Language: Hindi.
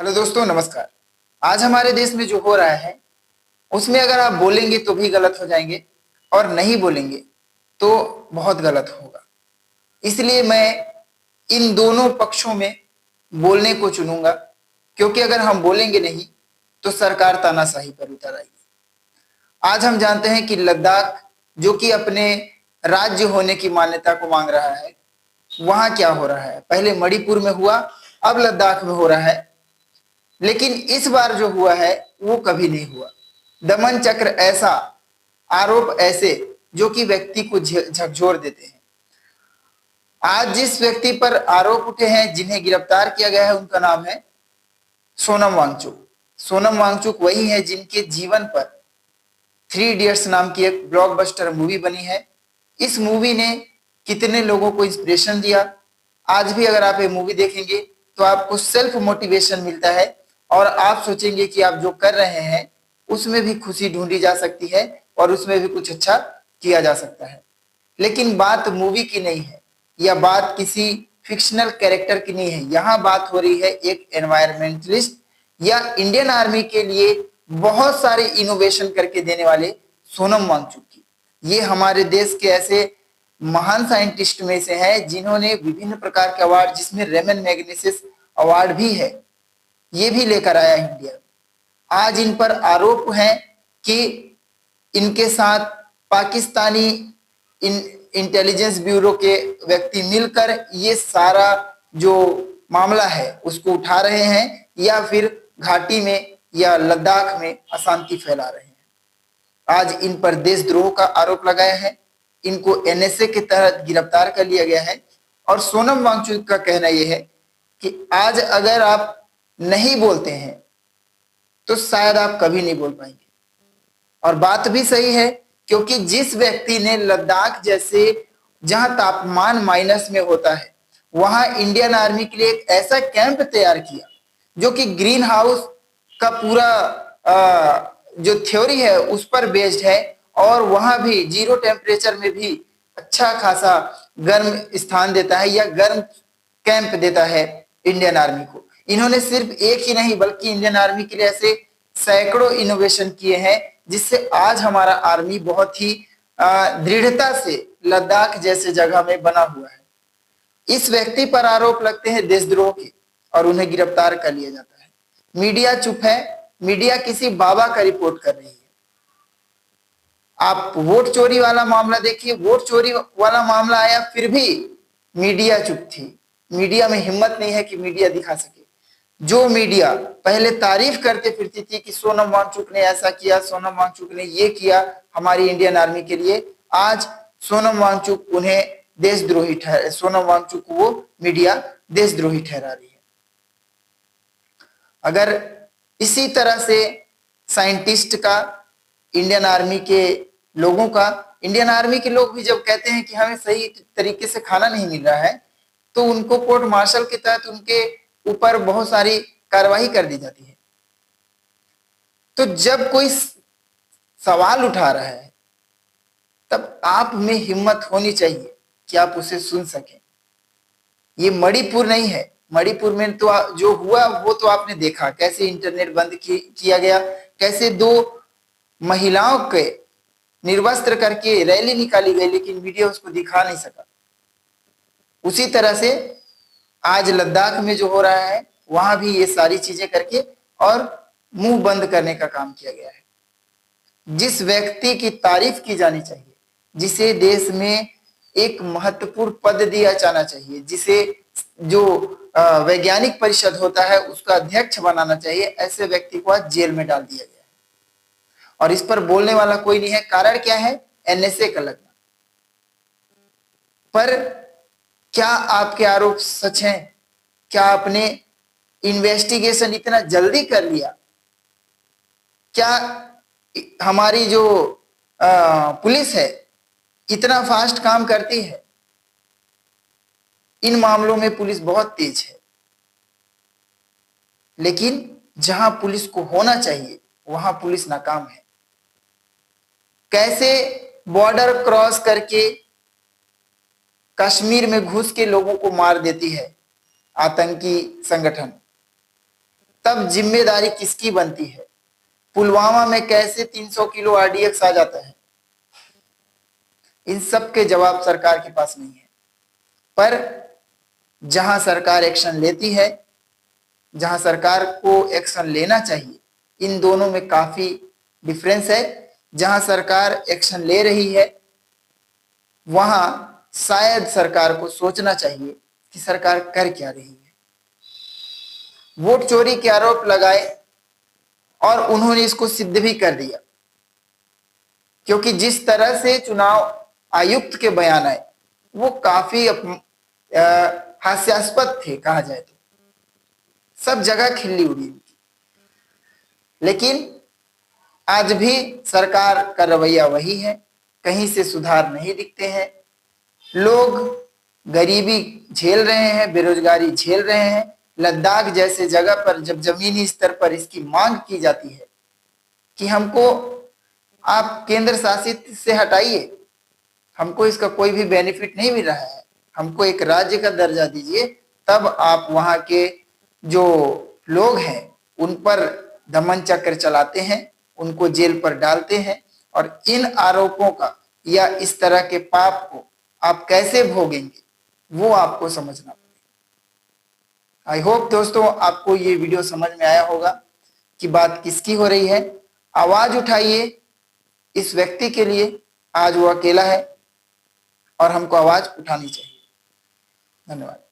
हेलो दोस्तों, नमस्कार। आज हमारे देश में जो हो रहा है उसमें अगर आप बोलेंगे तो भी गलत हो जाएंगे और नहीं बोलेंगे तो बहुत गलत होगा। इसलिए मैं इन दोनों पक्षों में बोलने को चुनूंगा, क्योंकि अगर हम बोलेंगे नहीं तो सरकार तानाशाही पर उतर आएगी। आज हम जानते हैं कि लद्दाख, जो कि अपने राज्य होने की मान्यता को मांग रहा है, वहां क्या हो रहा है। पहले मणिपुर में हुआ, अब लद्दाख में हो रहा है। लेकिन इस बार जो हुआ है वो कभी नहीं हुआ। दमन चक्र ऐसा, आरोप ऐसे जो कि व्यक्ति को झकझोर देते हैं। आज जिस व्यक्ति पर आरोप उठे हैं, जिन्हें गिरफ्तार किया गया है, उनका नाम है सोनम वांगचुक। सोनम वांगचुक वही है जिनके जीवन पर थ्री इडियट्स नाम की एक ब्लॉकबस्टर मूवी बनी है। इस मूवी ने कितने लोगों को इंस्पिरेशन दिया। आज भी अगर आप ये मूवी देखेंगे तो आपको सेल्फ मोटिवेशन मिलता है और आप सोचेंगे कि आप जो कर रहे हैं उसमें भी खुशी ढूंढी जा सकती है और उसमें भी कुछ अच्छा किया जा सकता है। लेकिन बात मूवी की नहीं है, या बात किसी फिक्शनल कैरेक्टर की नहीं है। यहाँ बात हो रही है एक एनवायरमेंटलिस्ट या इंडियन आर्मी के लिए बहुत सारे इनोवेशन करके देने वाले सोनम वांगचुक की। ये हमारे देश के ऐसे महान साइंटिस्ट में से है जिन्होंने विभिन्न प्रकार के अवार्ड, जिसमें रेमन मैग्नेसिस अवार्ड भी है, ये भी लेकर आया इंडिया। आज इन पर आरोप है कि इनके साथ पाकिस्तानी इंटेलिजेंस ब्यूरो के व्यक्ति मिलकर ये सारा जो मामला है उसको उठा रहे हैं, या फिर घाटी में या लद्दाख में अशांति फैला रहे हैं। आज इन पर देशद्रोह का आरोप लगाया है। इनको एनएसए के तहत गिरफ्तार कर लिया गया है। और सोनम वांगचुक का कहना यह है कि आज अगर आप नहीं बोलते हैं तो शायद आप कभी नहीं बोल पाएंगे। और बात भी सही है, क्योंकि जिस व्यक्ति ने लद्दाख जैसे, जहां तापमान माइनस में होता है, वहां इंडियन आर्मी के लिए एक ऐसा कैंप तैयार किया जो कि ग्रीन हाउस का पूरा जो थ्योरी है उस पर बेस्ड है, और वहां भी जीरो टेम्परेचर में भी अच्छा खासा गर्म स्थान देता है या गर्म कैंप देता है इंडियन आर्मी को। इन्होंने सिर्फ एक ही नहीं बल्कि इंडियन आर्मी के लिए ऐसे सैकड़ों इनोवेशन किए हैं, जिससे आज हमारा आर्मी बहुत ही दृढ़ता से लद्दाख जैसे जगह में बना हुआ है। इस व्यक्ति पर आरोप लगते हैं देशद्रोह के और उन्हें गिरफ्तार कर लिया जाता है। मीडिया चुप है। मीडिया किसी बाबा का रिपोर्ट कर रही है। आप वोट चोरी वाला मामला देखिए, वोट चोरी वाला मामला आया फिर भी मीडिया चुप थी। मीडिया में हिम्मत नहीं है कि मीडिया दिखा सके। जो मीडिया पहले तारीफ करते फिरती थी कि सोनम वांगचुक ने ऐसा किया, सोनम वांगचुक ने ये किया हमारी इंडियन आर्मी के लिए, आज सोनम वांगचुक उन्हें देशद्रोही ठहरा, सोनम वांगचुक को वो मीडिया देशद्रोही ठहरा रही है। अगर इसी तरह से साइंटिस्ट का, इंडियन आर्मी के लोगों का, इंडियन आर्मी के लोग भी जब कहते हैं कि हमें सही तरीके से खाना नहीं मिल रहा है, तो उनको कोर्ट मार्शल के तहत उनके ऊपर बहुत सारी कार्रवाई कर दी जाती है। तो जब कोई सवाल उठा रहा है तब आप में हिम्मत होनी चाहिए कि आप उसे सुन सकें। ये मणिपुर नहीं है। मणिपुर में तो जो हुआ वो तो आपने देखा, कैसे इंटरनेट बंद किया गया, कैसे दो महिलाओं के निर्वस्त्र करके रैली निकाली गई, लेकिन मीडिया उसको दिखा नहीं सका। उसी तरह से आज लद्दाख में जो हो रहा है वहां भी ये सारी चीजें करके और मुंह बंद करने का काम किया गया है। जिस व्यक्ति की तारीफ की जानी चाहिए, जिसे देश में एक महत्वपूर्ण पद दिया जाना चाहिए, जिसे जो वैज्ञानिक परिषद होता है उसका अध्यक्ष बनाना चाहिए, ऐसे व्यक्ति को आज जेल में डाल दिया गया है। और इस पर बोलने वाला कोई नहीं है। कारण क्या है? एनएसए का लगना। पर क्या आपके आरोप सच हैं? क्या आपने इन्वेस्टिगेशन इतना जल्दी कर लिया? क्या हमारी जो पुलिस है इतना फास्ट काम करती है? इन मामलों में पुलिस बहुत तेज है, लेकिन जहां पुलिस को होना चाहिए वहां पुलिस नाकाम है। कैसे बॉर्डर क्रॉस करके कश्मीर में घुस के लोगों को मार देती है आतंकी संगठन। तब जिम्मेदारी किसकी बनती है? पुलवामा में कैसे 300 किलो आरडीएक्स आ जाता है? इन सब के जवाब सरकार के पास नहीं है। पर जहां सरकार एक्शन लेती है, जहां सरकार को एक्शन लेना चाहिए, इन दोनों में काफी डिफरेंस है। जहां सरकार एक्शन ले रही है वहां शायद सरकार को सोचना चाहिए कि सरकार कर क्या रही है। वोट चोरी के आरोप लगाए और उन्होंने इसको सिद्ध भी कर दिया, क्योंकि जिस तरह से चुनाव आयुक्त के बयान आए वो काफी हास्यास्पद थे कहा जाए तो। सब जगह खिल्ली उड़ी। लेकिन आज भी सरकार का रवैया वही है, कहीं से सुधार नहीं दिखते हैं। लोग गरीबी झेल रहे हैं, बेरोजगारी झेल रहे हैं। लद्दाख जैसे जगह पर जब जमीनी स्तर पर इसकी मांग की जाती है कि हमको आप केंद्र शासित से हटाइए, हमको इसका कोई भी बेनिफिट नहीं मिल रहा है, हमको एक राज्य का दर्जा दीजिए, तब आप वहां के जो लोग हैं उन पर दमन चक्र चलाते हैं, उनको जेल पर डालते हैं। और इन आरोपों का या इस तरह के पाप को आप कैसे भोगेंगे वो आपको समझना पड़ेगा। आई होप दोस्तों आपको ये वीडियो समझ में आया होगा कि बात किसकी हो रही है। आवाज उठाइए इस व्यक्ति के लिए, आज वो अकेला है और हमको आवाज उठानी चाहिए। धन्यवाद।